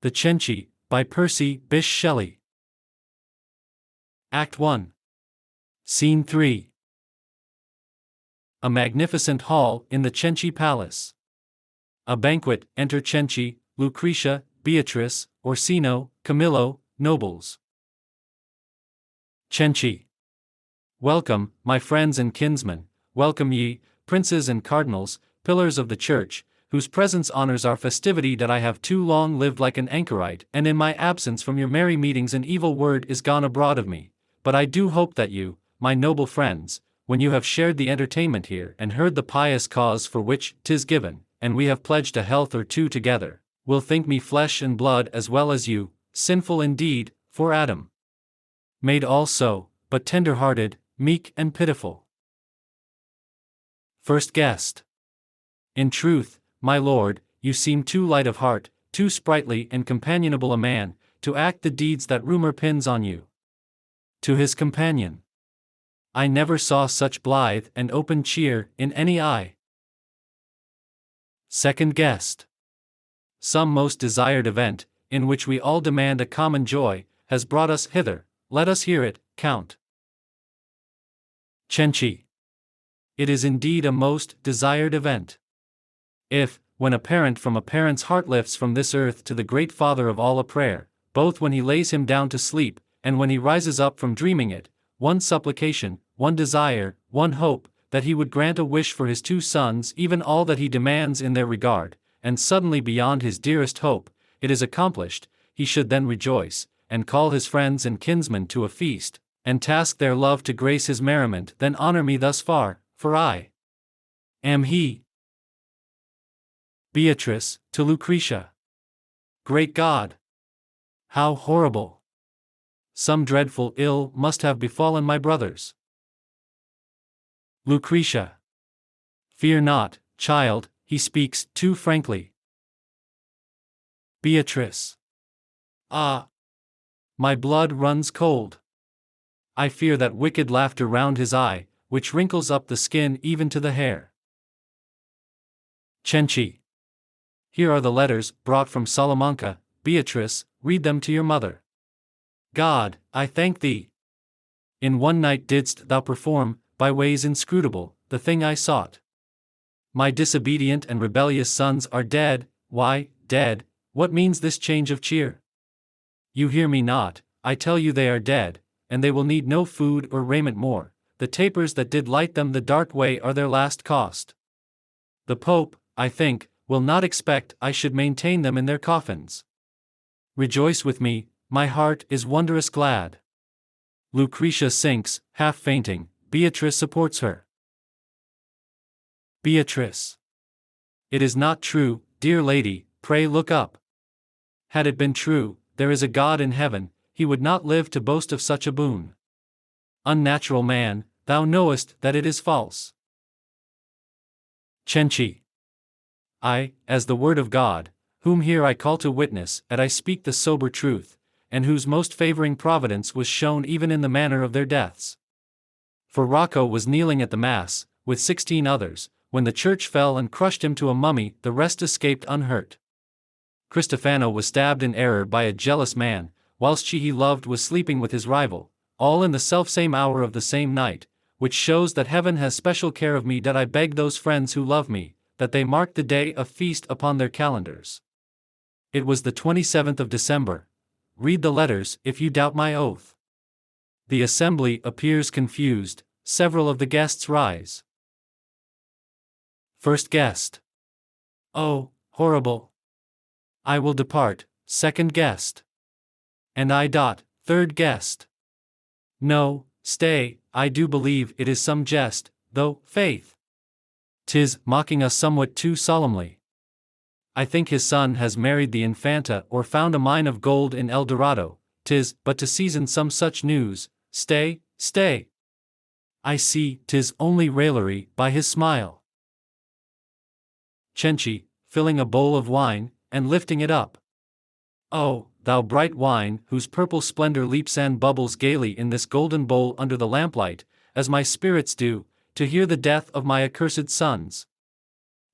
The Cenci, by Percy Bysshe Shelley. Act 1. Scene 3. A magnificent hall in the Cenci palace. A banquet. Enter Cenci, Lucretia, Beatrice, Orsino, Camillo, nobles. Cenci. Welcome, my friends and kinsmen, welcome ye, princes and cardinals, pillars of the church, whose presence honors our festivity. That I have too long lived like an anchorite, and in my absence from your merry meetings an evil word is gone abroad of me. But I do hope that you, my noble friends, when you have shared the entertainment here and heard the pious cause for which 'tis given, and we have pledged a health or two together, will think me flesh and blood as well as you, sinful indeed, for Adam made all so, but tender-hearted, meek and pitiful. First guest. In truth, my lord, you seem too light of heart, too sprightly and companionable a man, to act the deeds that rumor pins on you. To his companion. I never saw such blithe and open cheer in any eye. Second guest. Some most desired event, in which we all demand a common joy, has brought us hither. Let us hear it, Count. Cenci. It is indeed a most desired event. If, when a parent from a parent's heart lifts from this earth to the great Father of all a prayer, both when he lays him down to sleep, and when he rises up from dreaming it, one supplication, one desire, one hope, that he would grant a wish for his two sons, even all that he demands in their regard, and suddenly beyond his dearest hope, it is accomplished, he should then rejoice, and call his friends and kinsmen to a feast, and task their love to grace his merriment. Then honor me thus far, for I am he. Beatrice, to Lucretia. Great God! How horrible! Some dreadful ill must have befallen my brothers. Lucretia. Fear not, child, he speaks too frankly. Beatrice. Ah! My blood runs cold. I fear that wicked laughter round his eye, which wrinkles up the skin even to the hair. Cenci. Here are the letters, brought from Salamanca. Beatrice, read them to your mother. God, I thank thee. In one night didst thou perform, by ways inscrutable, the thing I sought. My disobedient and rebellious sons are dead. Why, dead? What means this change of cheer? You hear me not, I tell you they are dead, and they will need no food or raiment more. The tapers that did light them the dark way are their last cost. The Pope, I think, will not expect I should maintain them in their coffins. Rejoice with me, my heart is wondrous glad. Lucretia sinks, half fainting. Beatrice supports her. Beatrice. It is not true, dear lady, pray look up. Had it been true, there is a God in heaven, he would not live to boast of such a boon. Unnatural man, thou knowest that it is false. Cenci. I, as the word of God, whom here I call to witness, and I speak the sober truth, and whose most favoring providence was shown even in the manner of their deaths. For Rocco was kneeling at the Mass, with 16 others, when the church fell and crushed him to a mummy, the rest escaped unhurt. Cristofano was stabbed in error by a jealous man, whilst she he loved was sleeping with his rival, all in the selfsame hour of the same night, which shows that heaven has special care of me. That I beg those friends who love me, that they mark the day of feast upon their calendars. It was the 27th of December. Read the letters, if you doubt my oath. The assembly appears confused, several of the guests rise. First guest. Oh, horrible! I will depart. Second guest. And I. Third guest. No, stay, I do believe it is some jest, though, faith. 'Tis mocking us somewhat too solemnly. I think his son has married the Infanta or found a mine of gold in El Dorado. 'Tis but to season some such news. Stay, stay. I see 'tis only raillery by his smile. Cenci, filling a bowl of wine, and lifting it up. Oh, thou bright wine, whose purple splendor leaps and bubbles gaily in this golden bowl under the lamplight, as my spirits do, to hear the death of my accursed sons.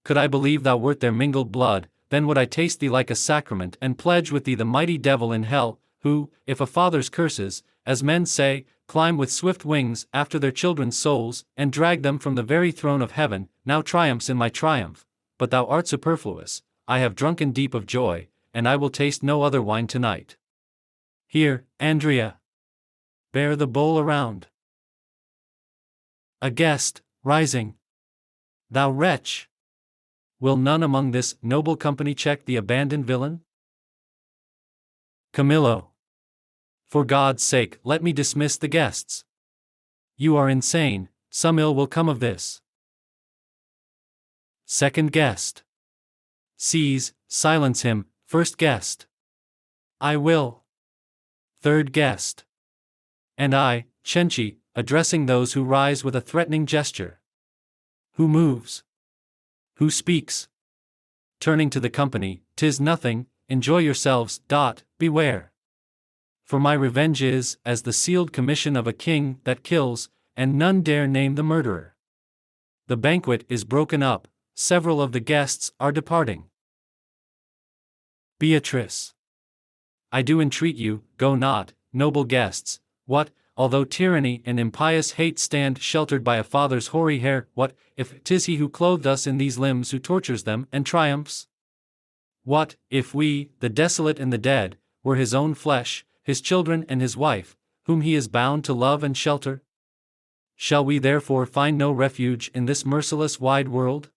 Could I believe thou wert their mingled blood, then would I taste thee like a sacrament and pledge with thee the mighty devil in hell, who, if a father's curses, as men say, climb with swift wings after their children's souls, and drag them from the very throne of heaven, now triumphs in my triumph. But thou art superfluous, I have drunken deep of joy, and I will taste no other wine tonight. Here, Andrea. Bear the bowl around. A guest, rising. Thou wretch! Will none among this noble company check the abandoned villain? Camillo. For God's sake, let me dismiss the guests. You are insane, some ill will come of this. Second guest. Seize, silence him, first guest. I will. Third guest. And I, Cenci, addressing those who rise with a threatening gesture. Who moves? Who speaks? Turning to the company, 'tis nothing, enjoy yourselves, beware. For my revenge is as the sealed commission of a king that kills, and none dare name the murderer. The banquet is broken up, several of the guests are departing. Beatrice. I do entreat you, go not, noble guests. What, although tyranny and impious hate stand sheltered by a father's hoary hair, what, if 'tis he who clothed us in these limbs who tortures them and triumphs? What, if we, the desolate and the dead, were his own flesh, his children and his wife, whom he is bound to love and shelter? Shall we therefore find no refuge in this merciless wide world?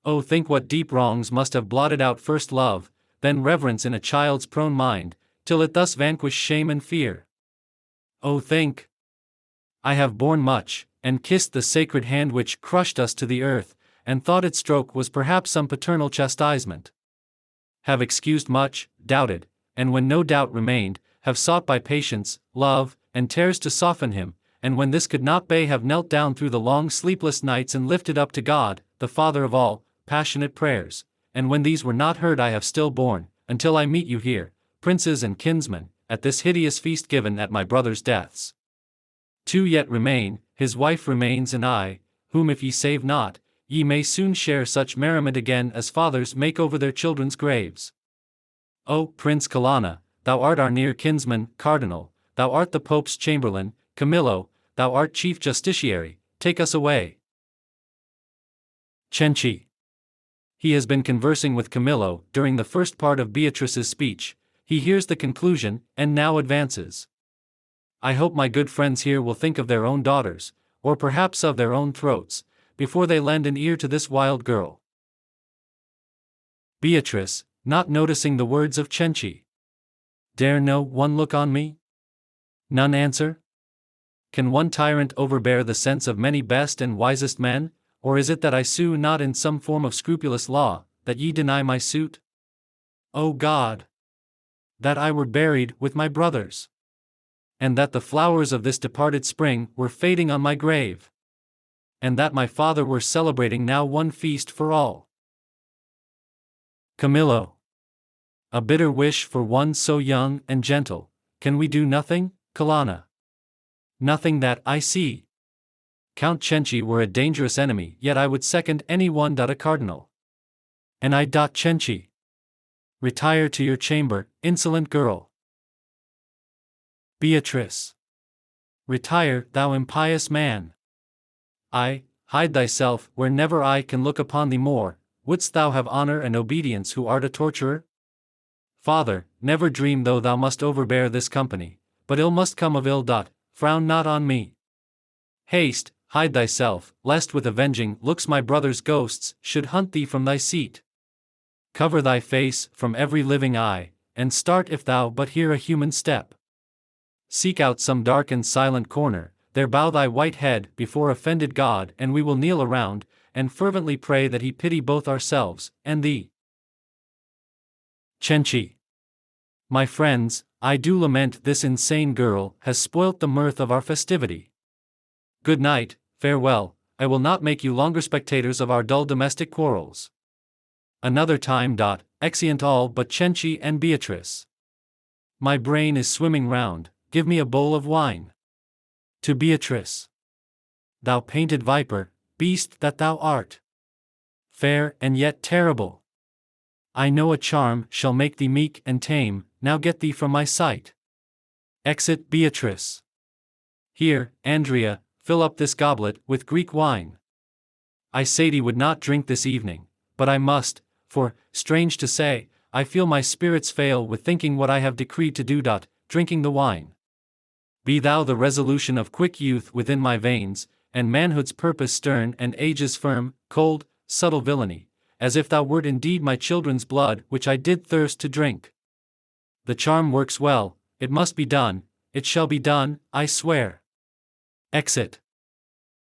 Oh, think what deep wrongs must have blotted out first love, then reverence in a child's prone mind, till it thus vanquish shame and fear. Oh, think! I have borne much, and kissed the sacred hand which crushed us to the earth, and thought its stroke was perhaps some paternal chastisement. Have excused much, doubted, and when no doubt remained, have sought by patience, love, and tears to soften him, and when this could not be, have knelt down through the long sleepless nights and lifted up to God, the Father of all, passionate prayers, and when these were not heard I have still borne, until I meet you here, princes and kinsmen, at this hideous feast given at my brother's deaths. Two yet remain, his wife remains and I, whom if ye save not, ye may soon share such merriment again as fathers make over their children's graves. O Prince Colonna, thou art our near kinsman, Cardinal, thou art the Pope's chamberlain, Camillo, thou art chief justiciary, take us away. Cenci. He has been conversing with Camillo during the first part of Beatrice's speech. He hears the conclusion, and now advances. I hope my good friends here will think of their own daughters, or perhaps of their own throats, before they lend an ear to this wild girl. Beatrice, not noticing the words of Cenci. Dare no one look on me? None answer? Can one tyrant overbear the sense of many best and wisest men, or is it that I sue not in some form of scrupulous law, that ye deny my suit? O God! That I were buried with my brothers! And that the flowers of this departed spring were fading on my grave! And that my father were celebrating now one feast for all! Camillo. A bitter wish for one so young and gentle. Can we do nothing, Colonna? Nothing that I see. Count Cenci were a dangerous enemy, yet I would second any one. A cardinal. And I. Cenci. Retire to your chamber, insolent girl. Beatrice. Retire, thou impious man. I, hide thyself where never I can look upon thee more. Wouldst thou have honor and obedience who art a torturer? Father, never dream though thou must overbear this company, but ill must come of ill. Frown not on me. Haste, hide thyself, lest with avenging looks my brother's ghosts should hunt thee from thy seat. Cover thy face from every living eye, and start if thou but hear a human step. Seek out some dark and silent corner, there bow thy white head before offended God, and we will kneel around, and fervently pray that he pity both ourselves and thee. Cenci. My friends, I do lament this insane girl has spoilt the mirth of our festivity. Good night, farewell, I will not make you longer spectators of our dull domestic quarrels. Another time. Exeunt all but Cenci and Beatrice. My brain is swimming round, give me a bowl of wine. To Beatrice. Thou painted viper, beast that thou art! Fair and yet terrible! I know a charm shall make thee meek and tame, now get thee from my sight. Exit Beatrice. Here, Andrea, fill up this goblet with Greek wine. I Sadie would not drink this evening, but I must, for, strange to say, I feel my spirits fail with thinking what I have decreed to do. Drinking the wine. Be thou the resolution of quick youth within my veins, and manhood's purpose stern and age's firm, cold, subtle villainy, as if thou wert indeed my children's blood which I did thirst to drink. The charm works well, it must be done, it shall be done, I swear. Exit.